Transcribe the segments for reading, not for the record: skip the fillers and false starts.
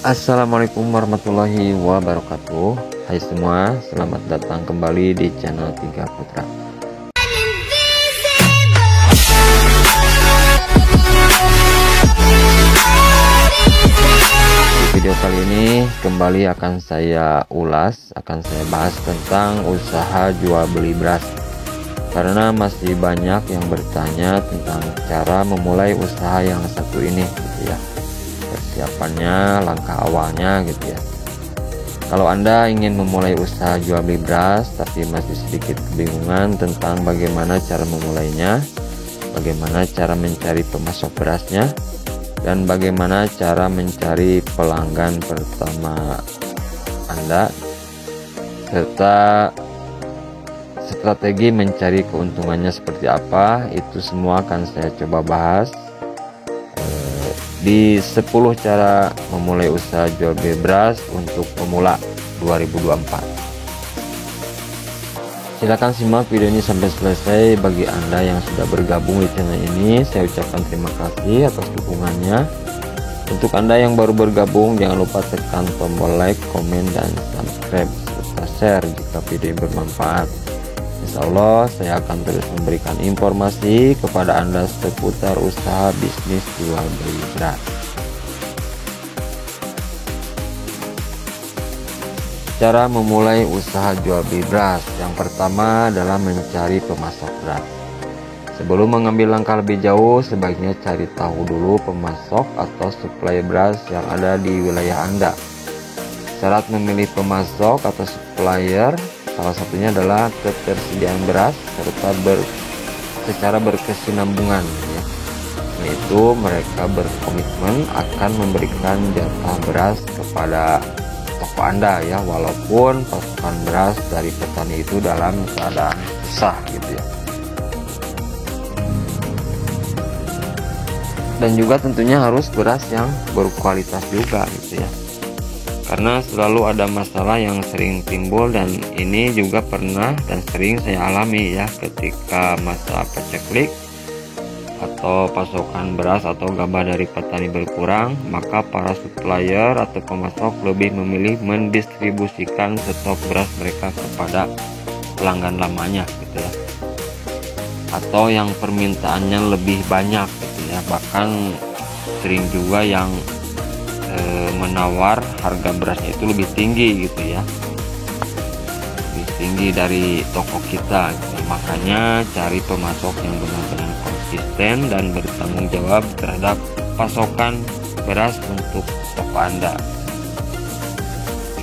Assalamualaikum warahmatullahi wabarakatuh. Hai semua, selamat datang kembali di channel Tiga Putra. Di video kali ini kembali akan saya bahas tentang usaha jual beli beras. Karena masih banyak yang bertanya tentang cara memulai usaha yang satu ini gitu ya. Persiapannya, langkah awalnya gitu ya. Kalau Anda ingin memulai usaha jual beli beras tapi masih sedikit kebingungan tentang bagaimana cara memulainya, bagaimana cara mencari pemasok berasnya, dan bagaimana cara mencari pelanggan pertama Anda, serta strategi mencari keuntungannya seperti apa, itu semua akan saya coba bahas di 10 cara memulai usaha jual beli beras untuk pemula 2024. Silahkan simak video ini sampai selesai. Bagi Anda yang sudah bergabung di channel ini, saya ucapkan terima kasih atas dukungannya. Untuk Anda yang baru bergabung, jangan lupa tekan tombol like, komen, dan subscribe serta share jika video bermanfaat. Insya Allah saya akan terus memberikan informasi kepada Anda seputar usaha bisnis jual beli beras. Cara memulai usaha jual beli beras, yang pertama adalah mencari pemasok beras. Sebelum mengambil langkah lebih jauh, sebaiknya cari tahu dulu pemasok atau supplier beras yang ada di wilayah Anda. Syarat memilih pemasok atau supplier salah satunya adalah ketersediaan beras serta secara berkesinambungan ya. Yaitu mereka berkomitmen akan memberikan jatah beras kepada toko Anda ya, walaupun pasokan beras dari petani itu dalam keadaan susah gitu ya. Dan juga tentunya harus beras yang berkualitas juga gitu ya. Karena selalu ada masalah yang sering timbul, dan ini juga pernah dan sering saya alami ya, ketika masa paceklik atau pasokan beras atau gabah dari petani berkurang, maka para supplier atau pemasok lebih memilih mendistribusikan stok beras mereka kepada pelanggan lamanya gitu ya, atau yang permintaannya lebih banyak gitu ya. Bahkan sering juga yang menawar harga berasnya itu lebih tinggi gitu ya, lebih tinggi dari toko kita gitu. Makanya cari pemasok yang benar-benar konsisten dan bertanggung jawab terhadap pasokan beras untuk toko Anda.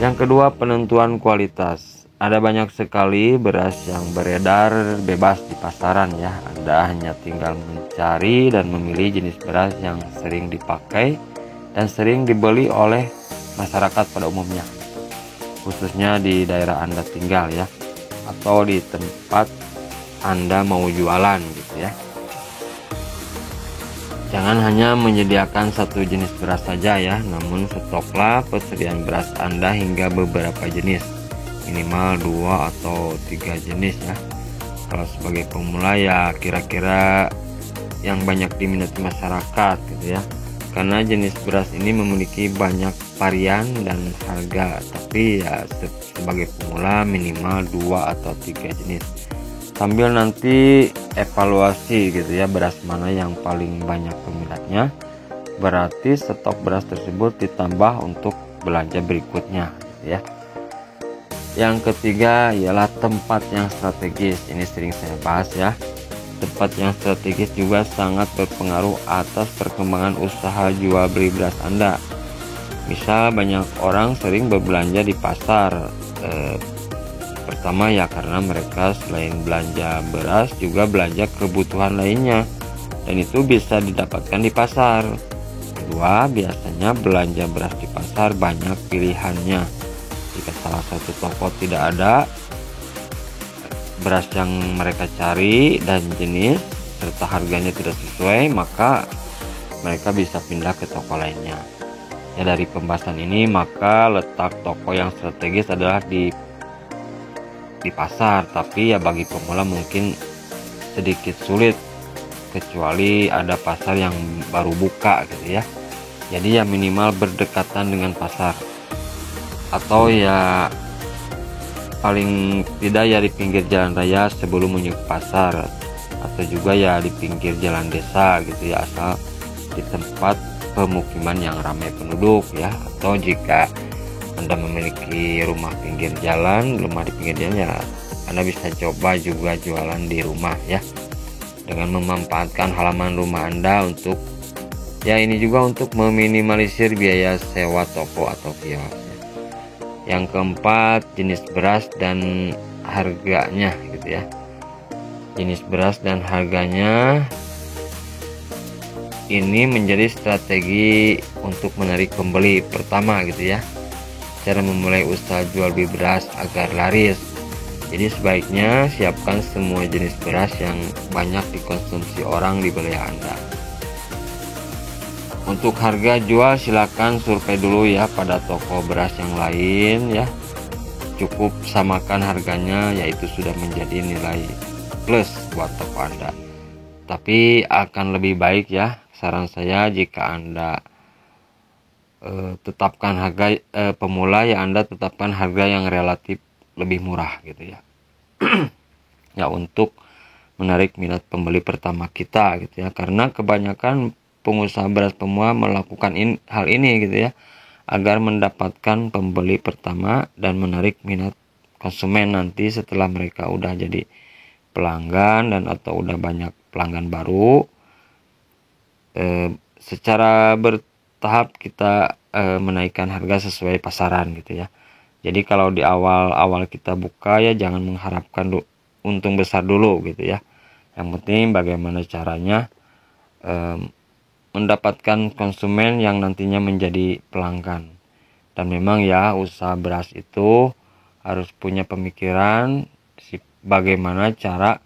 Yang kedua, penentuan kualitas. Ada banyak sekali beras yang beredar bebas di pasaran ya. Anda hanya tinggal mencari dan memilih jenis beras yang sering dipakai dan sering dibeli oleh masyarakat pada umumnya, khususnya di daerah Anda tinggal ya, atau di tempat Anda mau jualan gitu ya. Jangan hanya menyediakan satu jenis beras saja ya, namun stoklah persediaan beras Anda hingga beberapa jenis, minimal 2 atau 3 jenis ya. Kalau sebagai pemula ya kira-kira yang banyak diminati masyarakat gitu ya. Karena jenis beras ini memiliki banyak varian dan harga, tapi ya sebagai pemula minimal 2 atau 3 jenis. Sambil nanti evaluasi gitu ya, beras mana yang paling banyak peminatnya, berarti stok beras tersebut ditambah untuk belanja berikutnya gitu ya. Yang ketiga ialah tempat yang strategis. Ini sering saya bahas ya. Tempat yang strategis juga sangat berpengaruh atas perkembangan usaha jual beli beras Anda. Misal banyak orang sering berbelanja di pasar. Pertama ya karena mereka selain belanja beras juga belanja kebutuhan lainnya, dan itu bisa didapatkan di pasar. Kedua, biasanya belanja beras di pasar banyak pilihannya. Jika salah satu toko tidak ada beras yang mereka cari dan jenis serta harganya tidak sesuai, maka mereka bisa pindah ke toko lainnya. Ya, dari pembahasan ini maka letak toko yang strategis adalah di pasar, tapi ya bagi pemula mungkin sedikit sulit kecuali ada pasar yang baru buka gitu ya. Jadi ya minimal berdekatan dengan pasar, atau ya paling tidak ya di pinggir jalan raya sebelum menuju ke pasar, atau juga ya di pinggir jalan desa gitu ya, asal di tempat pemukiman yang ramai penduduk ya. Atau jika Anda memiliki rumah pinggir jalan, rumah di pinggir jalan, ya Anda bisa coba juga jualan di rumah ya, dengan memanfaatkan halaman rumah Anda untuk ya ini juga untuk meminimalisir biaya sewa toko atau kios. Yang keempat, jenis beras dan harganya gitu ya. Jenis beras dan harganya ini menjadi strategi untuk menarik pembeli pertama gitu ya. Cara memulai usaha jual beli beras agar laris. Jadi sebaiknya siapkan semua jenis beras yang banyak dikonsumsi orang di wilayah Anda. Untuk harga jual silakan survei dulu ya pada toko beras yang lain ya. Cukup samakan harganya, yaitu sudah menjadi nilai plus buat toko Anda. Tapi akan lebih baik ya, saran saya jika Anda tetapkan harga pemula ya, Anda tetapkan harga yang relatif lebih murah gitu ya. Ya, untuk menarik minat pembeli pertama kita gitu ya, karena kebanyakan pengusaha beras pemula melakukan hal ini gitu ya, agar mendapatkan pembeli pertama dan menarik minat konsumen nanti setelah mereka udah jadi pelanggan dan atau udah banyak pelanggan baru. Secara bertahap kita menaikkan harga sesuai pasaran gitu ya. Jadi kalau di awal-awal kita buka ya jangan mengharapkan untung besar dulu gitu ya. Yang penting bagaimana caranya mendapatkan konsumen yang nantinya menjadi pelanggan. Dan memang ya usaha beras itu harus punya pemikiran bagaimana cara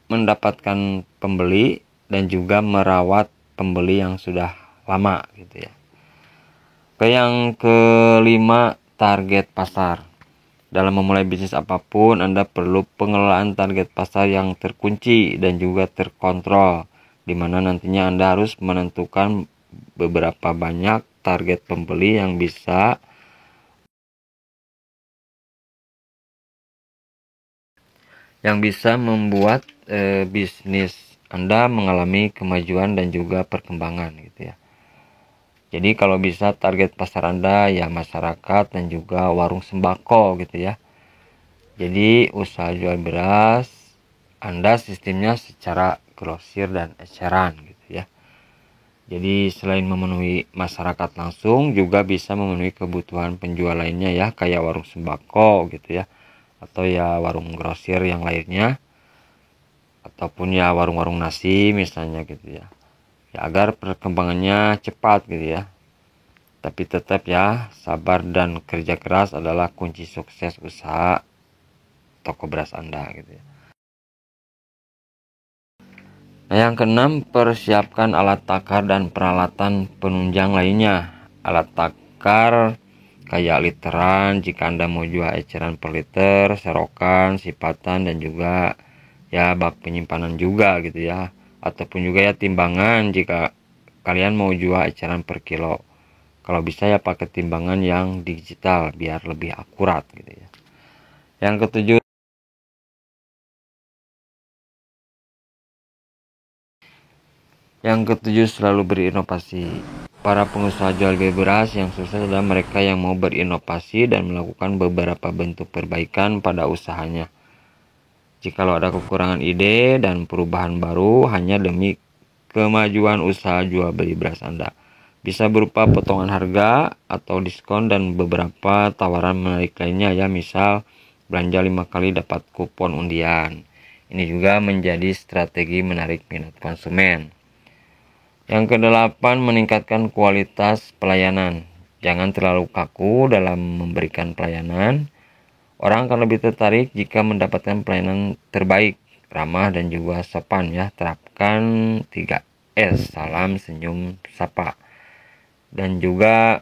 mendapatkan pembeli dan juga merawat pembeli yang sudah lama gitu ya. Oke, yang kelima, target pasar. Dalam memulai bisnis apapun, Anda perlu pengelolaan target pasar yang terkunci dan juga terkontrol, di mana nantinya Anda harus menentukan beberapa banyak target pembeli yang bisa membuat bisnis Anda mengalami kemajuan dan juga perkembangan gitu ya. Jadi kalau bisa target pasar Anda ya masyarakat dan juga warung sembako gitu ya. Jadi usaha jual beras Anda sistemnya secara grosir dan eceran gitu ya. Jadi selain memenuhi masyarakat langsung, juga bisa memenuhi kebutuhan penjual lainnya ya, kayak warung sembako gitu ya, atau ya warung grosir yang lainnya, ataupun ya warung-warung nasi misalnya gitu ya. Ya agar perkembangannya cepat gitu ya. Tapi tetap ya, sabar dan kerja keras adalah kunci sukses usaha toko beras Anda gitu ya. Nah, yang keenam, persiapkan alat takar dan peralatan penunjang lainnya. Alat takar kayak literan jika Anda mau jual eceran per liter, serokan, sipatan, dan juga ya bak penyimpanan juga gitu ya. Ataupun juga ya timbangan jika kalian mau jual eceran per kilo. Kalau bisa ya pakai timbangan yang digital biar lebih akurat gitu ya. Yang ketujuh, selalu berinovasi. Para pengusaha jual beli beras yang sukses adalah mereka yang mau berinovasi dan melakukan beberapa bentuk perbaikan pada usahanya. Jikalau ada kekurangan ide dan perubahan baru hanya demi kemajuan usaha jual beli beras Anda. Bisa berupa potongan harga atau diskon dan beberapa tawaran menarik lainnya ya, misal belanja 5 kali dapat kupon undian. Ini juga menjadi strategi menarik minat konsumen. Yang kedelapan, meningkatkan kualitas pelayanan. Jangan terlalu kaku dalam memberikan pelayanan. Orang akan lebih tertarik jika mendapatkan pelayanan terbaik, ramah dan juga sopan ya. Terapkan 3S, salam, senyum, sapa. Dan juga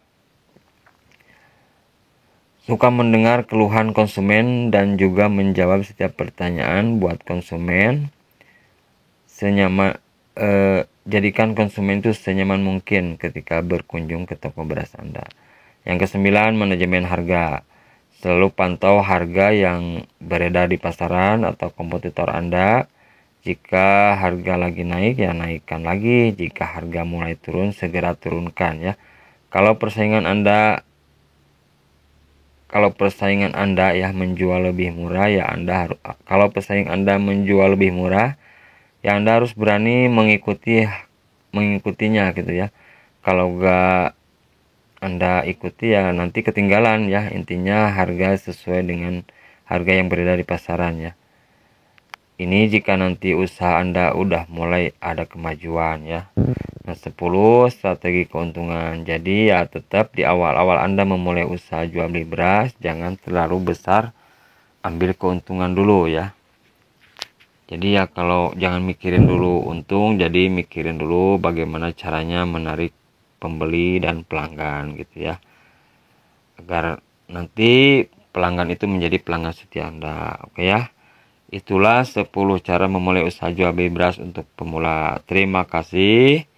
suka mendengar keluhan konsumen dan juga menjawab setiap pertanyaan buat konsumen jadikan konsumen itu senyaman mungkin ketika berkunjung ke toko beras Anda. Yang kesembilan, manajemen harga. Selalu pantau harga yang beredar di pasaran atau kompetitor Anda. Jika harga lagi naik, ya naikkan lagi. Jika harga mulai turun, segera turunkan ya. Kalau persaingan Anda ya menjual lebih murah, ya Anda harus kalau pesaing Anda menjual lebih murah, ya Anda harus berani mengikutinya gitu ya. Kalau enggak Anda ikuti, ya nanti ketinggalan ya. Intinya harga sesuai dengan harga yang beredar di pasaran ya. Ini jika nanti usaha Anda udah mulai ada kemajuan ya. Nah, 10 strategi keuntungan. Jadi ya tetap di awal-awal Anda memulai usaha jual beli beras, jangan terlalu besar, ambil keuntungan dulu ya. Jadi ya kalau jangan mikirin dulu untung, jadi mikirin dulu bagaimana caranya menarik pembeli dan pelanggan gitu ya. Agar nanti pelanggan itu menjadi pelanggan setia Anda. Oke ya. Itulah 10 cara memulai usaha jual beli beras untuk pemula. Terima kasih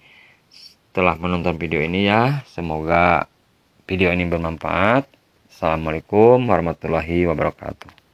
telah menonton video ini ya. Semoga video ini bermanfaat. Assalamualaikum warahmatullahi wabarakatuh.